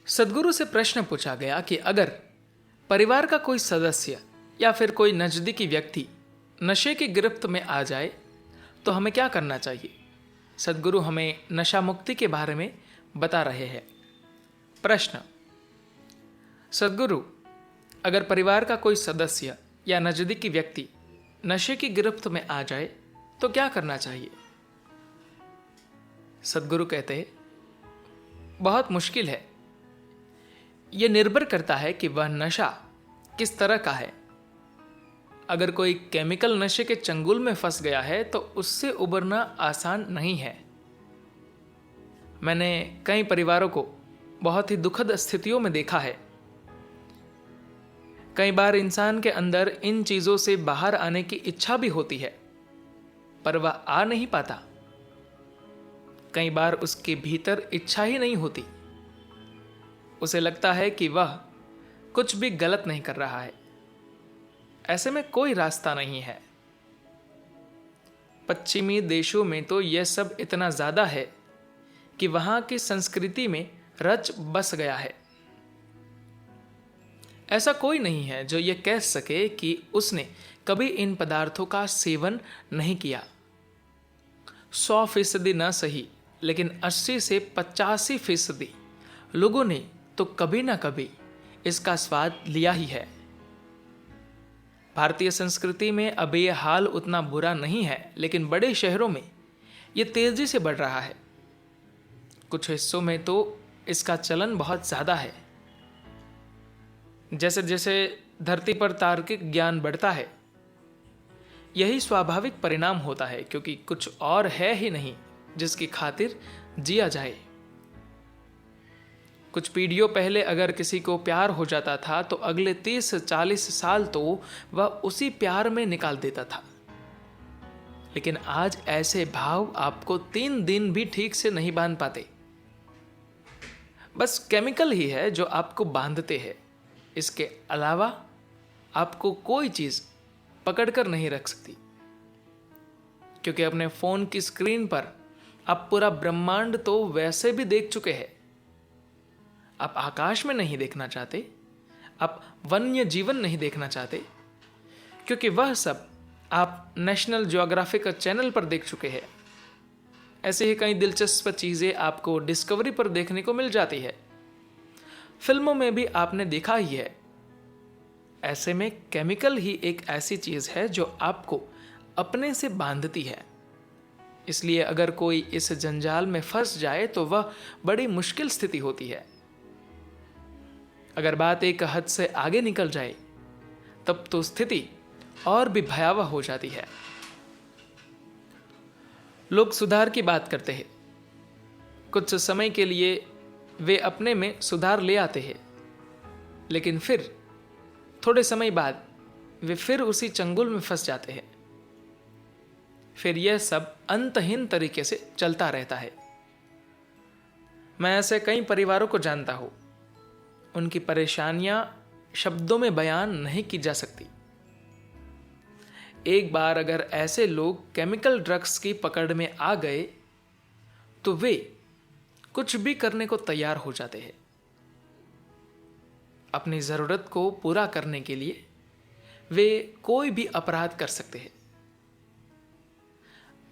सदगुरु से प्रश्न पूछा गया कि अगर परिवार का कोई सदस्य या फिर कोई नज़दीकी व्यक्ति नशे की गिरफ्त में आ जाए तो हमें क्या करना चाहिए। सदगुरु हमें नशा मुक्ति के बारे में बता रहे हैं। प्रश्न: सदगुरु, अगर परिवार का कोई सदस्य या नज़दीकी व्यक्ति नशे की गिरफ्त में आ जाए तो क्या करना चाहिए। सदगुरु कहते हैं, बहुत मुश्किल है। यह निर्भर करता है कि वह नशा किस तरह का है। अगर कोई केमिकल नशे के चंगुल में फंस गया है तो उससे उबरना आसान नहीं है। मैंने कई परिवारों को बहुत ही दुखद स्थितियों में देखा है। कई बार इंसान के अंदर इन चीजों से बाहर आने की इच्छा भी होती है, पर वह आ नहीं पाता। कई बार उसके भीतर इच्छा ही नहीं होती। उसे लगता है कि वह कुछ भी गलत नहीं कर रहा है। ऐसे में कोई रास्ता नहीं है। पश्चिमी देशों में तो यह सब इतना ज्यादा है कि वहां की संस्कृति में रच बस गया है। ऐसा कोई नहीं है जो यह कह सके कि उसने कभी इन पदार्थों का सेवन नहीं किया। 100% न सही, लेकिन 80 से 85% लोगों ने तो कभी ना कभी इसका स्वाद लिया ही है। भारतीय संस्कृति में अब यह हाल उतना बुरा नहीं है, लेकिन बड़े शहरों में यह तेजी से बढ़ रहा है। कुछ हिस्सों में तो इसका चलन बहुत ज्यादा है। जैसे जैसे धरती पर तार्किक ज्ञान बढ़ता है, यही स्वाभाविक परिणाम होता है, क्योंकि कुछ और है ही नहीं जिसकी खातिर जिया जाए। कुछ पीढ़ियों पहले अगर किसी को प्यार हो जाता था तो अगले 30-40 साल तो वह उसी प्यार में निकाल देता था। लेकिन आज ऐसे भाव आपको 3 दिन भी ठीक से नहीं बांध पाते। बस केमिकल ही है जो आपको बांधते हैं। इसके अलावा आपको कोई चीज पकड़कर नहीं रख सकती, क्योंकि अपने फोन की स्क्रीन पर आप पूरा ब्रह्मांड तो वैसे भी देख चुके हैं। आप आकाश में नहीं देखना चाहते, आप वन्य जीवन नहीं देखना चाहते, क्योंकि वह सब आप नेशनल ज्योग्राफिक चैनल पर देख चुके हैं। ऐसे ही कई दिलचस्प चीजें आपको डिस्कवरी पर देखने को मिल जाती है। फिल्मों में भी आपने देखा ही है। ऐसे में केमिकल ही एक ऐसी चीज है जो आपको अपने से बांधती है। इसलिए अगर कोई इस जंजाल में फंस जाए तो वह बड़ी मुश्किल स्थिति होती है। अगर बात एक हद से आगे निकल जाए तब तो स्थिति और भी भयावह हो जाती है। लोग सुधार की बात करते हैं। कुछ समय के लिए वे अपने में सुधार ले आते हैं, लेकिन फिर थोड़े समय बाद वे फिर उसी चंगुल में फंस जाते हैं। फिर यह सब अंतहीन तरीके से चलता रहता है। मैं ऐसे कई परिवारों को जानता हूं। उनकी परेशानियां शब्दों में बयान नहीं की जा सकती। एक बार अगर ऐसे लोग केमिकल ड्रग्स की पकड़ में आ गए तो वे कुछ भी करने को तैयार हो जाते हैं। अपनी जरूरत को पूरा करने के लिए वे कोई भी अपराध कर सकते हैं।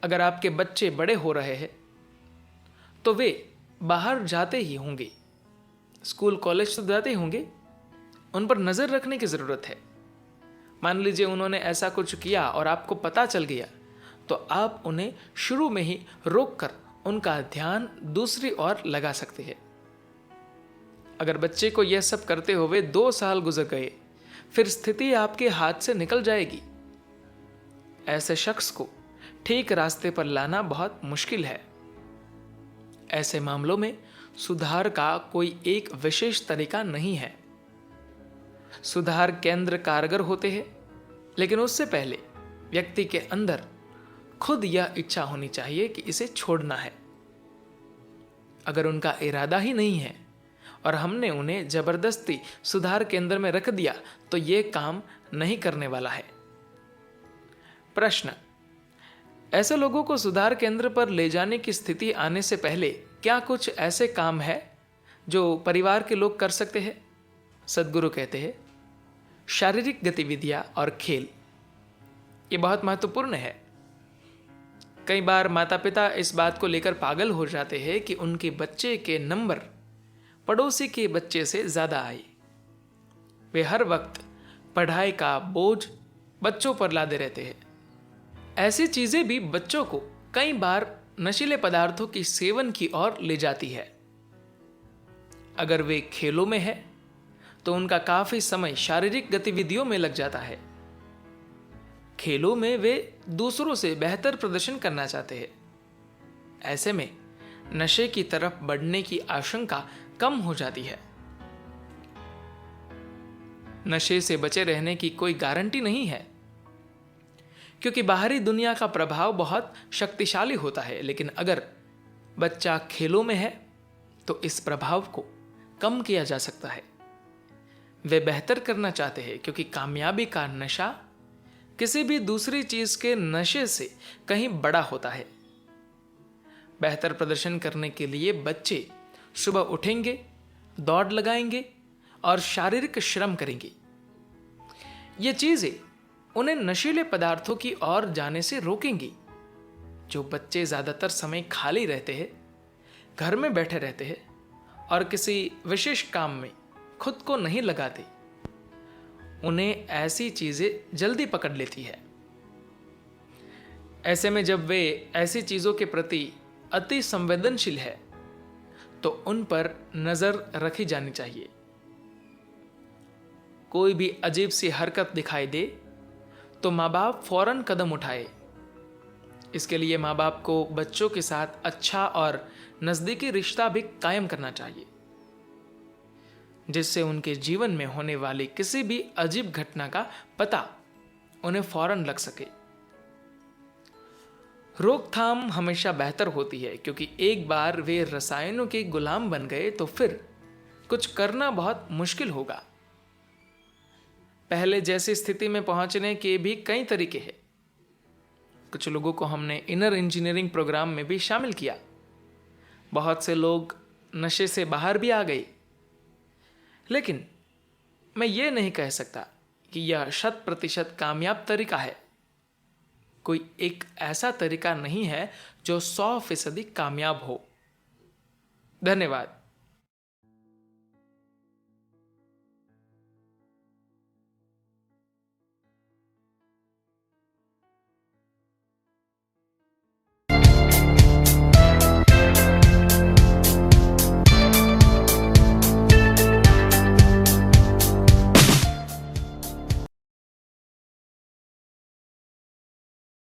अगर आपके बच्चे बड़े हो रहे हैं तो वे बाहर जाते ही होंगे, स्कूल कॉलेज तो जाते होंगे। उन पर नजर रखने की जरूरत है। मान लीजिए उन्होंने ऐसा कुछ किया और आपको पता चल गया, तो आप उन्हें शुरू में ही रोककर उनका ध्यान दूसरी ओर लगा सकते हैं। अगर बच्चे को यह सब करते हुए 2 साल गुजर गए, फिर स्थिति आपके हाथ से निकल जाएगी। ऐसे शख्स को ठीक रास्ते पर लाना बहुत मुश्किल है। ऐसे मामलों में सुधार का कोई एक विशेष तरीका नहीं है। सुधार केंद्र कारगर होते हैं, लेकिन उससे पहले व्यक्ति के अंदर खुद यह इच्छा होनी चाहिए कि इसे छोड़ना है। अगर उनका इरादा ही नहीं है और हमने उन्हें जबरदस्ती सुधार केंद्र में रख दिया तो यह काम नहीं करने वाला है। प्रश्न: ऐसे लोगों को सुधार केंद्र पर ले जाने की स्थिति आने से पहले क्या कुछ ऐसे काम है जो परिवार के लोग कर सकते हैं, सद्गुरु कहते हैं शारीरिक गतिविधियां और खेल, ये बहुत महत्वपूर्ण है। कई बार माता पिता इस बात को लेकर पागल हो जाते हैं कि उनके बच्चे के नंबर पड़ोसी के बच्चे से ज्यादा आए। वे हर वक्त पढ़ाई का बोझ बच्चों पर लादे रहते हैं। ऐसी चीजें भी बच्चों को कई बार नशीले पदार्थों की सेवन की ओर ले जाती है। अगर वे खेलों में है तो उनका काफी समय शारीरिक गतिविधियों में लग जाता है। खेलों में वे दूसरों से बेहतर प्रदर्शन करना चाहते हैं। ऐसे में नशे की तरफ बढ़ने की आशंका कम हो जाती है। नशे से बचे रहने की कोई गारंटी नहीं है, क्योंकि बाहरी दुनिया का प्रभाव बहुत शक्तिशाली होता है। लेकिन अगर बच्चा खेलों में है तो इस प्रभाव को कम किया जा सकता है। वे बेहतर करना चाहते हैं, क्योंकि कामयाबी का नशा किसी भी दूसरी चीज के नशे से कहीं बड़ा होता है। बेहतर प्रदर्शन करने के लिए बच्चे सुबह उठेंगे, दौड़ लगाएंगे और शारीरिक श्रम करेंगे। ये चीजें उन्हें नशीले पदार्थों की ओर जाने से रोकेंगी। जो बच्चे ज्यादातर समय खाली रहते हैं, घर में बैठे रहते हैं और किसी विशेष काम में खुद को नहीं लगाते, उन्हें ऐसी चीजें जल्दी पकड़ लेती है। ऐसे में जब वे ऐसी चीजों के प्रति अति संवेदनशील है तो उन पर नजर रखी जानी चाहिए। कोई भी अजीब सी हरकत दिखाई दे तो माँ बाप फौरन कदम उठाए। इसके लिए माँ बाप को बच्चों के साथ अच्छा और नजदीकी रिश्ता भी कायम करना चाहिए, जिससे उनके जीवन में होने वाली किसी भी अजीब घटना का पता उन्हें फौरन लग सके। रोकथाम हमेशा बेहतर होती है, क्योंकि एक बार वे रसायनों के गुलाम बन गए तो फिर कुछ करना बहुत मुश्किल होगा। पहले जैसी स्थिति में पहुंचने के भी कई तरीके हैं। कुछ लोगों को हमने इनर इंजीनियरिंग प्रोग्राम में भी शामिल किया। बहुत से लोग नशे से बाहर भी आ गए। लेकिन मैं ये नहीं कह सकता कि यह 100% कामयाब तरीका है। कोई एक ऐसा तरीका नहीं है जो 100% कामयाब हो। धन्यवाद।